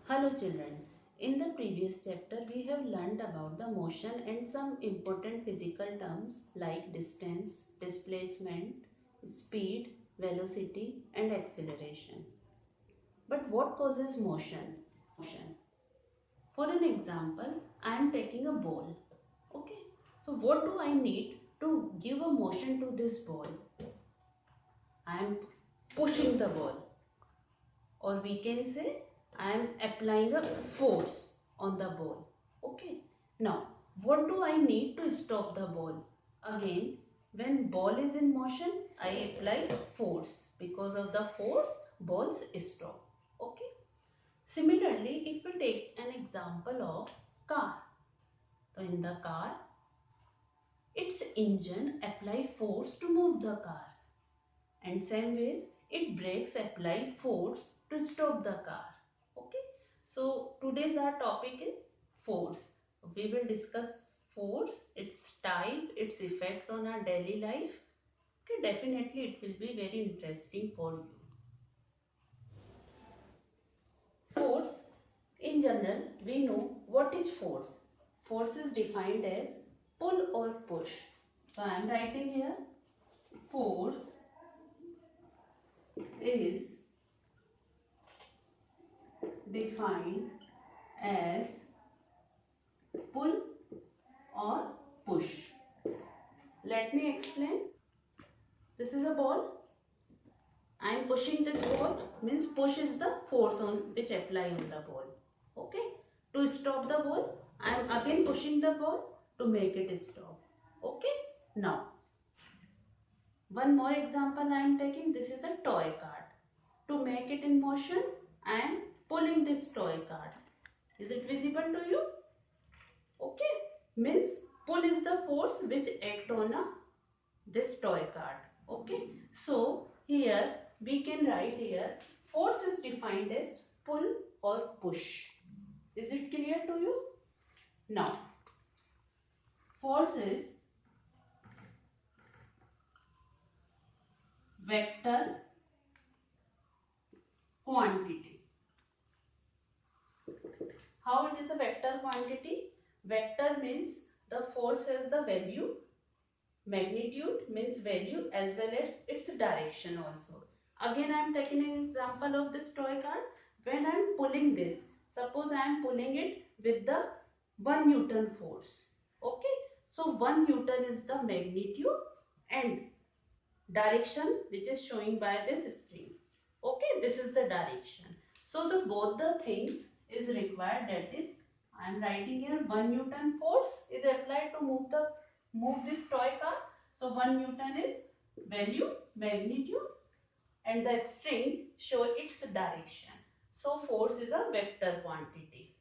Hello children. In the previous chapter we have learned about the motion and some important physical terms like distance, displacement, speed, velocity and acceleration. But what causes motion? For an example, I am taking a ball. Okay. So what do I need to give a motion to this ball? I am pushing the ball, or we can say I am applying a force on the ball. Okay. Now, what do I need to stop the ball? Again, when ball is in motion, I apply force. Because of the force, balls stop. Okay. Similarly, if we take an example of car. So in the car, its engine apply force to move the car. And same ways, it brakes apply force to stop the car. Okay. So today's our topic is force. We will discuss force, its type, its effect on our daily life. Okay, definitely it will be very interesting for you. Force, in general, we know what is force. Force is defined as pull or push. So I am writing here, force is defined as pull or push. Let me explain. This is a ball. I am pushing this ball, means push is the force on which apply on the ball. Okay. To stop the ball, I am again pushing the ball to make it stop. Okay. Now, one more example I am taking. This is a toy cart. To make it in motion, I am pulling this toy cart. Is it visible to you? Okay. Means pull is the force which act on this toy cart. Okay. So here we can write here, force is defined as pull or push. Is it clear to you? Now, force is vector quantity. How it is a vector quantity? Vector means the force has the value, magnitude means value, as well as its direction also. Again I am taking an example of this toy car. When I am pulling this, suppose I am pulling it with the 1 Newton force. Okay. So 1 Newton is the magnitude and direction which is showing by this string. Okay. This is the direction. So the both the things is required, that is I am writing here 1 Newton force is applied to move this toy car. So 1 Newton is value, magnitude and the string show its direction. So force is a vector quantity.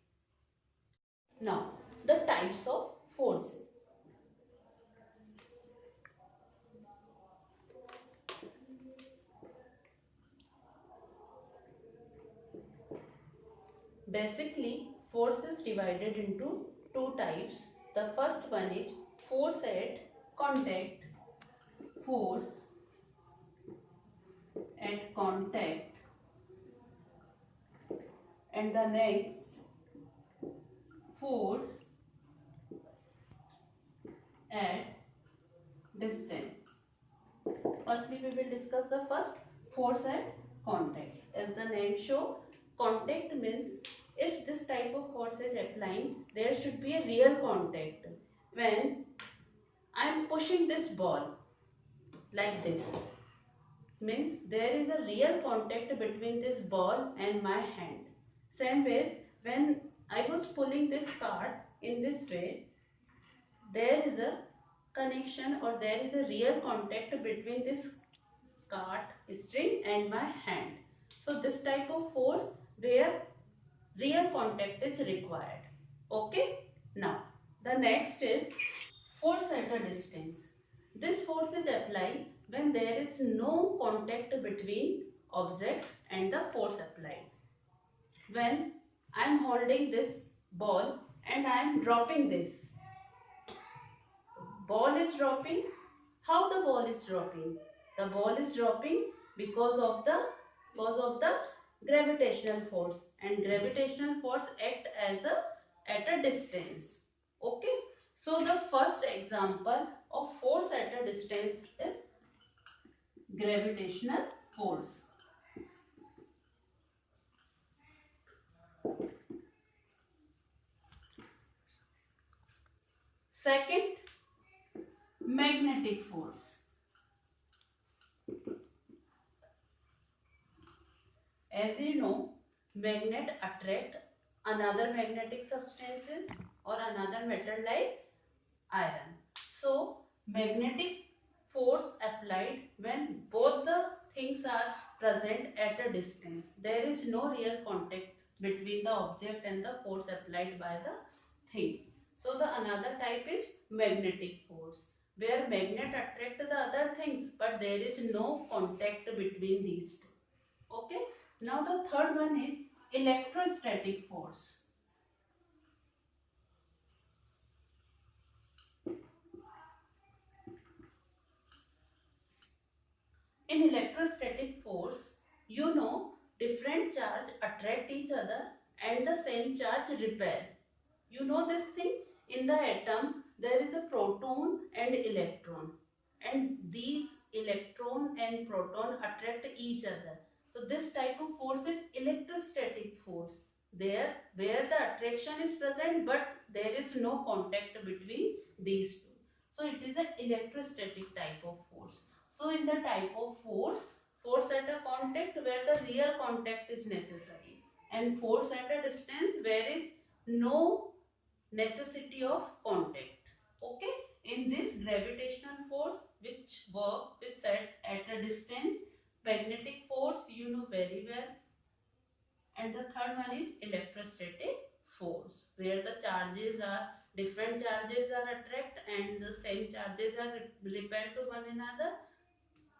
Now the types of forces. Basically force is divided into two types. The first one is force at contact. Force at contact. And the next, force at distance. Firstly, we will discuss the first, force at contact. As the name show, contact means if this type of force is applying, there should be a real contact. When I am pushing this ball like this, means there is a real contact between this ball and my hand. Same ways, when I was pulling this card in this way, there is a connection or there is a real contact between this cart string and my hand. So this type of force where real contact is required. Okay. Now the next is force at a distance. This force is applied when there is no contact between object and the force applied. When I am holding this ball and I am dropping this, ball is dropping. How the ball is dropping? The ball is dropping because of the gravitational force, and gravitational force act as a at a distance. Okay, so the first example of force at a distance is gravitational force. Second, magnetic force. As you know, magnet attract another magnetic substances or another metal like iron. So magnetic force applied when both the things are present at a distance. There is no real contact between the object and the force applied by the things. So the another type is magnetic force, where magnet attract the other things but there is no contact between these two. Okay. Now the third one is electrostatic force. In electrostatic force, you know, different charge attract each other and the same charge repel. You know this thing? In the atom, there is a proton and electron, and these electron and proton attract each other. So this type of force is electrostatic force. There, where the attraction is present, but there is no contact between these two. So it is an electrostatic type of force. So in the type of force, force at a contact where the real contact is necessary, and force at a distance where is no necessity of contact. Okay, in this gravitational force which set at a distance, magnetic force you know very well, and the third one is electrostatic force where the charges are different charges are attract and the same charges are repelled to one another.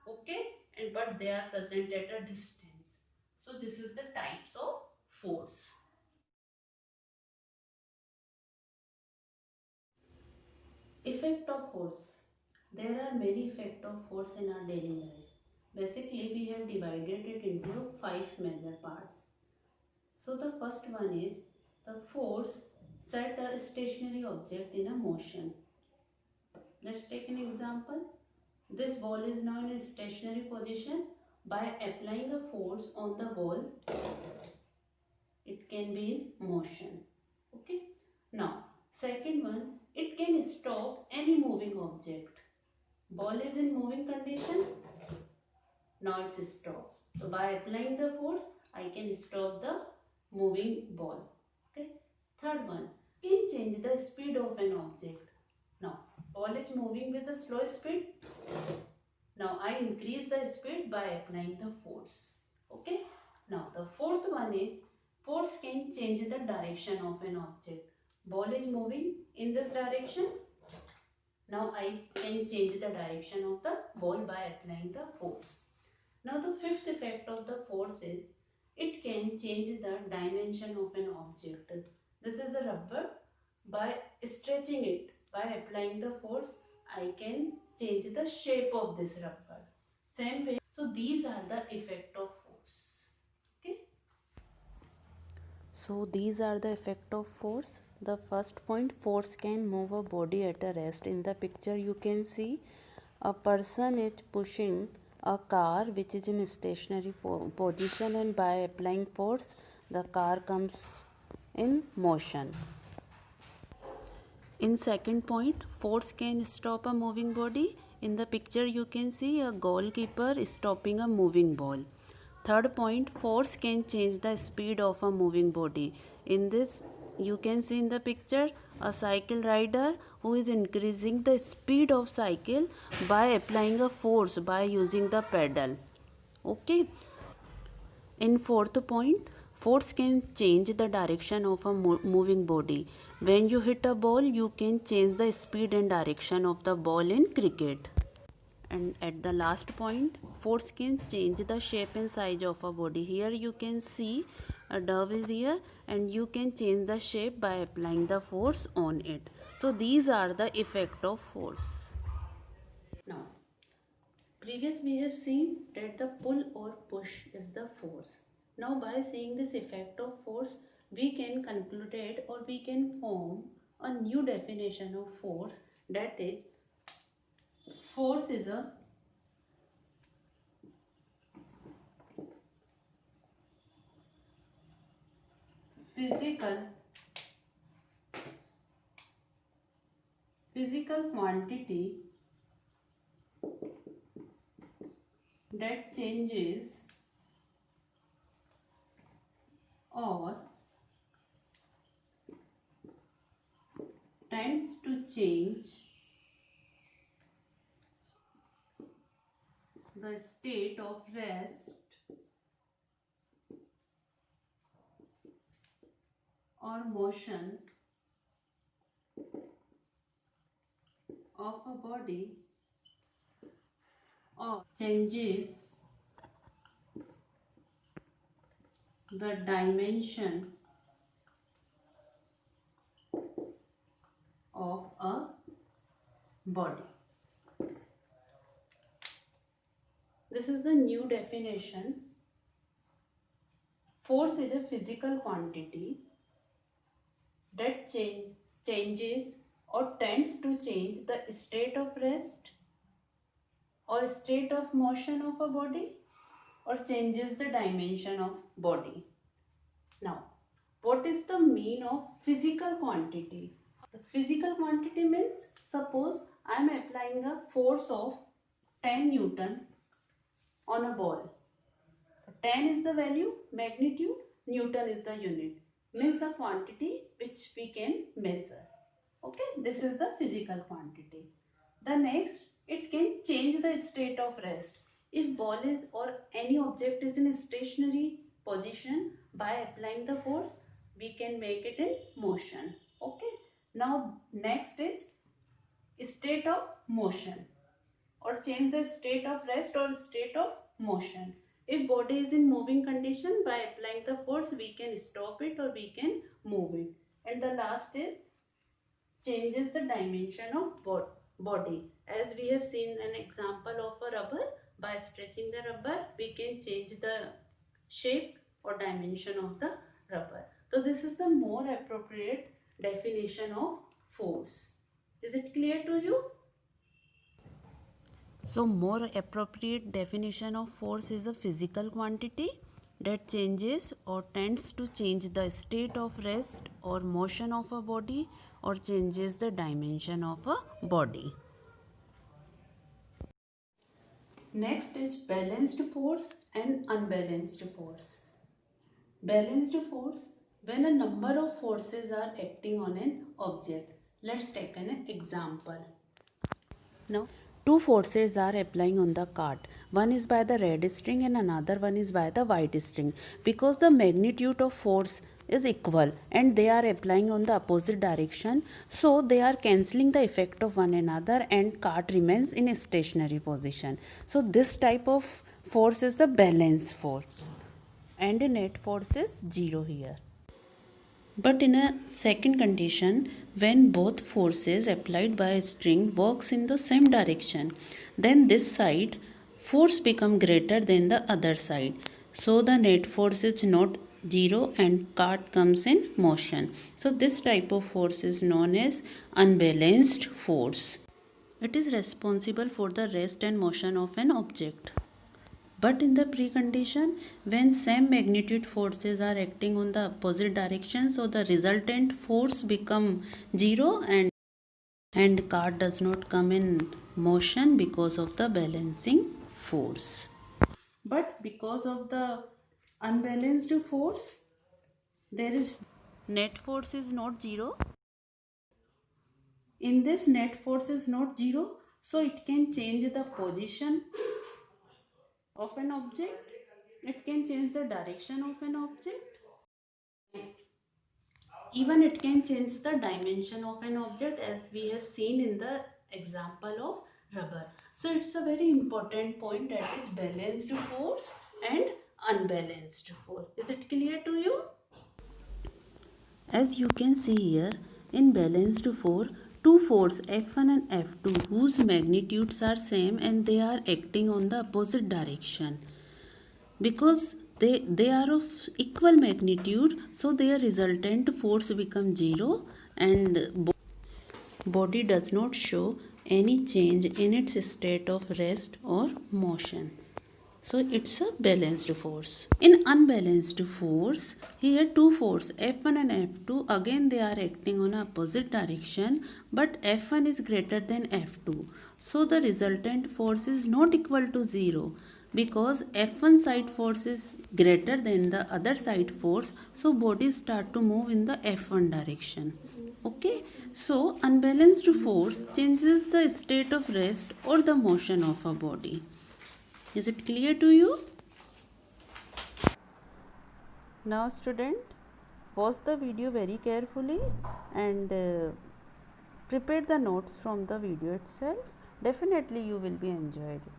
Okay, and but they are present at a distance. So this is the types of force. Effect of force. There are many effects of force in our daily life. Basically, we have divided it into 5 major parts. So the first one is the force set a stationary object in a motion. Let's take an example. This ball is now in a stationary position. By applying a force on the ball, it can be in motion. Okay. Now, second one, it can stop any moving object. Ball is in moving condition. Now it's stopped. So by applying the force, I can stop the moving ball. Okay. Third one, can change the speed of an object. Now, ball is moving with a slow speed. Now I increase the speed by applying the force. Okay. Now the fourth one is force can change the direction of an object. Ball is moving in this direction. Now I can change the direction of the ball by applying the force. Now the fifth effect of the force is it can change the dimension of an object. This is a rubber. By stretching it, by applying the force, I can change the shape of this rubber. Same way. So these are the effect of force. Okay. So these are the effect of force. The first point, force can move a body at a rest. In the picture you can see a person is pushing a car which is in a stationary position, and by applying force the car comes in motion. In second point, force can stop a moving body. In the picture you can see a goalkeeper stopping a moving ball. Third point, force can change the speed of a moving body. In this you can see in the picture a cycle rider who is increasing the speed of cycle by applying a force by using the pedal. Okay. In fourth point, force can change the direction of a moving body. When you hit a ball, you can change the speed and direction of the ball in cricket. And at the last point, force can change the shape and size of a body. Here you can see a dove is here, and you can change the shape by applying the force on it. So these are the effect of force. Now, previous we have seen that the pull or push is the force. Now by seeing this effect of force, we can conclude or we can form a new definition of force, that is, force is a physical quantity that changes or tends to change the state of rest or motion of a body, or changes the dimension of a body. This is the new definition. Force is a physical quantity that changes or tends to change the state of rest or state of motion of a body, or changes the dimension of body. Now, what is the mean of physical quantity? The physical quantity means, suppose I am applying a force of 10 Newton on a ball. 10 is the value, magnitude, Newton is the unit. Means a quantity which we can measure. Okay, this is the physical quantity. The next, it can change the state of rest. If ball is or any object is in a stationary position, by applying the force, we can make it in motion. Okay. Now next is state of motion, or change the state of rest or state of motion. If body is in moving condition, by applying the force, we can stop it or we can move it. And the last is changes the dimension of body. As we have seen an example of a rubber, by stretching the rubber, we can change the shape or dimension of the rubber. So this is the more appropriate definition of force. Is it clear to you? So more appropriate definition of force is a physical quantity that changes or tends to change the state of rest or motion of a body, or changes the dimension of a body. Next is balanced force and unbalanced force. Balanced force, when a number of forces are acting on an object. Let's take an example. Now, Two forces are applying on the cart. One is by the red string and another one is by the white string. Because the magnitude of force is equal and they are applying on the opposite direction, so they are cancelling the effect of one another and cart remains in a stationary position. So this type of force is the balance force, and the net force is 0 here. But in a second condition, when both forces applied by a string works in the same direction, then this side force become greater than the other side. So the net force is not 0 and cart comes in motion. So this type of force is known as unbalanced force. It is responsible for the rest and motion of an object. But in the precondition, when same magnitude forces are acting on the opposite direction, so the resultant force become 0 and cart does not come in motion because of the balancing force. but because of the unbalanced force, there is, Net force is not 0. in this net force is not 0, so it can change the position of an object, it can change the direction of an object, even it can change the dimension of an object, as we have seen in the example of rubber. So it's a very important point, that is balanced force and unbalanced force. Is it clear to you? As you can see here, in balanced force, two forces F1 and F2 whose magnitudes are same and they are acting on the opposite direction. Because they are of equal magnitude, so their resultant force becomes 0 and body does not show any change in its state of rest or motion. So it's a balanced force. In unbalanced force, here two force F1 and F2, again they are acting on opposite direction, but F1 is greater than F2. So the resultant force is not equal to 0 because F1 side force is greater than the other side force, so bodies start to move in the F1 direction. Okay, so unbalanced force changes the state of rest or the motion of a body. Is it clear to you? Now student, watch the video very carefully and prepare the notes from the video itself. Definitely you will be enjoyed it.